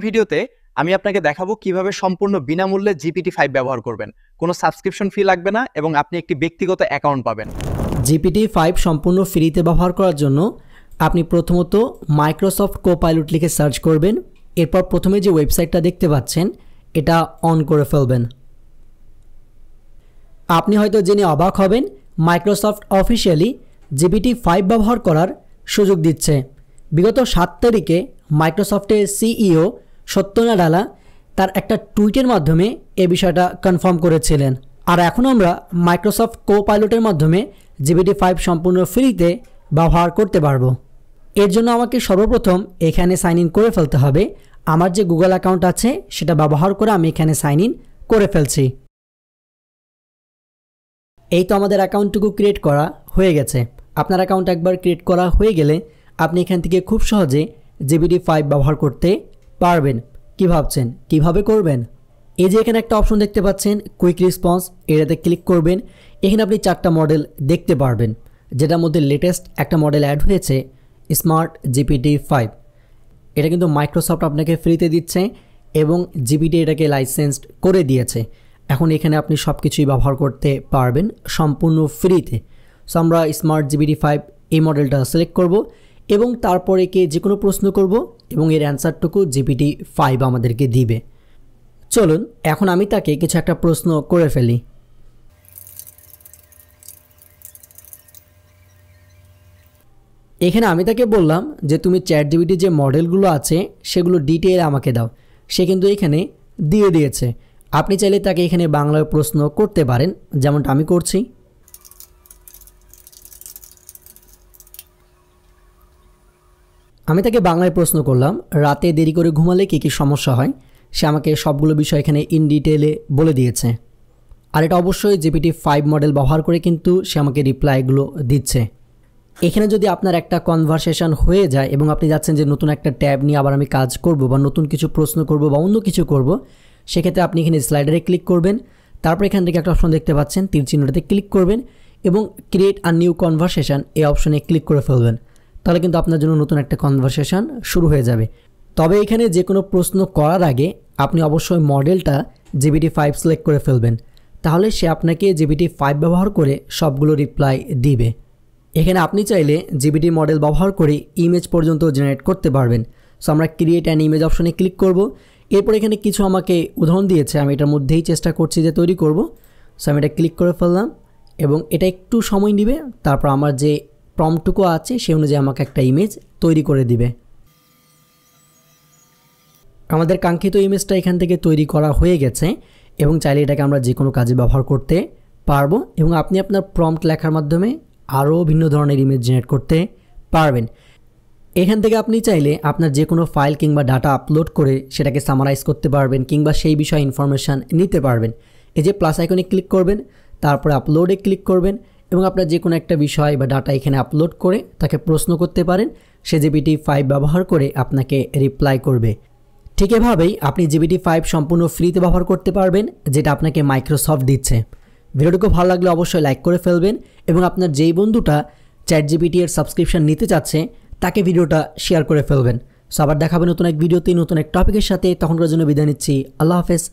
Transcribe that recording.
ভিডিওতে আমি আপনাকে দেখাবো কিভাবে সম্পূর্ণ বিনামূল্যে GPT-5 ব্যবহার করবেন। কোনো সাবস্ক্রিপশন ফি লাগবে না এবং আপনি একটি ব্যক্তিগত অ্যাকাউন্ট পাবেন। GPT-5 সম্পূর্ণ ফ্রিতে ব্যবহার করার জন্য আপনি প্রথমত মাইক্রোসফট কোপাইলট লিখে সার্চ করবেন। এরপর প্রথমে যে ওয়েবসাইটটা দেখতে পাচ্ছেন এটা অন করে ফেলবেন। আপনি হয়তো জেনে অবাক হবেন, মাইক্রোসফট অফিশিয়ালি GPT-5 ব্যবহার করার সুযোগ দিচ্ছে। বিগত 7 তারিখে মাইক্রোসফটের সিইও সত্য নাডেলা তার একটা টুইটের মাধ্যমে এই বিষয়টা কনফার্ম করেছিলেন। আর এখন আমরা মাইক্রোসফট কোপাইলটের মাধ্যমে GPT-5 সম্পূর্ণ ফ্রিতে ব্যবহার করতে পারবো। এর জন্য আমাকে সর্বপ্রথম এখানে সাইন ইন করে ফেলতে হবে। আমার যে গুগল অ্যাকাউন্ট আছে সেটা ব্যবহার করে আমি এখানে সাইন ইন করে ফেলছি। এই তো আমাদের অ্যাকাউন্টটুকু ক্রিয়েট করা হয়ে গেছে। আপনার অ্যাকাউন্ট একবার ক্রিয়েট করা হয়ে গেলে আপনি এখান থেকে খুব সহজে GPT-5 ব্যবহার করতে পারবেন। কি ভাবছেন কিভাবে করবেন? এই যে এখানে একটা অপশন দেখতে পাচ্ছেন কুইক রেসপন্স, এটাতে ক্লিক করবেন। এখানে আপনি 4টা মডেল দেখতে পারবেন, যেটার মধ্যে লেটেস্ট একটা মডেল অ্যাড হয়েছে স্মার্ট GPT-5। এটা কিন্তু মাইক্রোসফট আপনাকে ফ্রিতে দিচ্ছে এবং GPT এটাকে লাইসেন্সড করে দিয়েছে। এখন এখানে আপনি সব কিছুই ব্যবহার করতে পারবেন সম্পূর্ণ ফ্রিতে। সো আমরা স্মার্ট GPT-5 এই মডেলটা সিলেক্ট করব এবং তারপরে একে যে কোনো প্রশ্ন করব এবং এর অ্যান্সারটুকু GPT-5 আমাদেরকে দিবে। চলুন এখন আমি তাকে কিছু একটা প্রশ্ন করে ফেলি। এখানে আমি তাকে বললাম যে তুমি ChatGPT যে মডেলগুলো আছে সেগুলো ডিটেইল আমাকে দাও। সে কিন্তু এখানে দিয়ে দিয়েছে। আপনি চাইলে তাকে এখানে বাংলায় প্রশ্ন করতে পারেন, যেমনটা আমি করছি। আমি তাকে বাংলায় প্রশ্ন করলাম, রাতে দেরি করে ঘুমালে কী কী সমস্যা হয়। সে আমাকে সবগুলো বিষয় এখানে ইন ডিটেলে বলে দিয়েছে। আর এটা অবশ্যই GPT-5 মডেল ব্যবহার করে কিন্তু সে আমাকে রিপ্লাইগুলো দিচ্ছে। এখানে যদি আপনার একটা কনভারসেশন হয়ে যায় এবং আপনি যাচ্ছেন যে নতুন একটা ট্যাব নিয়ে আবার আমি কাজ করব বা নতুন কিছু প্রশ্ন করব বা অন্য কিছু করব, সেক্ষেত্রে আপনি এখানে স্লাইডারে ক্লিক করবেন। তারপর এখান থেকে একটা অপশন দেখতে পাচ্ছেন তীর চিহ্নটাতে ক্লিক করবেন এবং ক্রিয়েট আ নিউ কনভারসেশন এই অপশনে ক্লিক করে ফেলবেন। তাহলে কিন্তু আপনার জন্য নতুন একটা কনভারসেশন শুরু হয়ে যাবে। তবে এখানে যে কোনো প্রশ্ন করার আগে আপনি অবশ্যই মডেলটা GPT-5 সিলেক্ট করে ফেলবেন, তাহলে সে আপনাকে GPT-5 ব্যবহার করে সবগুলো রিপ্লাই দিবে। এখানে আপনি চাইলে GPT মডেল ব্যবহার করে ইমেজ পর্যন্ত জেনারেট করতে পারবেন। সো আমরা ক্রিয়েট অ্যান ইমেজ অপশনে ক্লিক করব। এরপর এখানে কিছু আমাকে উদাহরণ দিয়েছে, আমি এটার মধ্যেই চেষ্টা করছি যে তৈরি করব। সো আমি এটা ক্লিক করে ফেললাম এবং এটা একটু সময় নেবে। তারপর আমার যে প্রম্পটুকু আছে সেই অনুযায়ী আমাকে একটা ইমেজ তৈরি করে দিবে। আমাদের কাঙ্ক্ষিত ইমেজটা এখান থেকে তৈরি করা হয়ে গেছে এবং চাইলে এটাকে আমরা যে কোনো কাজে ব্যবহার করতে পারবো এবং আপনি আপনার প্রম্পট লেখার মাধ্যমে আরও ভিন্ন ধরনের ইমেজ জেনারেট করতে পারবেন। এখান থেকে আপনি চাইলে আপনার যে কোনো ফাইল কিংবা ডাটা আপলোড করে সেটাকে সামারাইজ করতে পারবেন কিংবা সেই বিষয়ে ইনফরমেশান নিতে পারবেন। এই যে প্লাস আইকনে ক্লিক করবেন, তারপরে আপলোডে ক্লিক করবেন এবং আপনার যে কোনো একটা বিষয় বা ডাটা এখানে আপলোড করে তাকে প্রশ্ন করতে পারেন। সে GPT-5 ব্যবহার করে আপনাকে রিপ্লাই করবে। ঠিক এভাবেই আপনি GPT-5 সম্পূর্ণ ফ্রিতে ব্যবহার করতে পারবেন, যেটা আপনাকে মাইক্রোসফট দিচ্ছে। ভিডিওটিকে ভালো লাগলে অবশ্যই লাইক করে ফেলবেন এবং আপনার যেই বন্ধুটা ChatGPT এর সাবস্ক্রিপশন নিতে চাচ্ছে তাকে ভিডিওটা শেয়ার করে ফেলবেন। সো আবার দেখাবেন নতুন এক ভিডিওতে নতুন এক টপিকের সাথে। তখনকার জন্য বিদায় নিচ্ছি। আল্লাহ হাফেজ।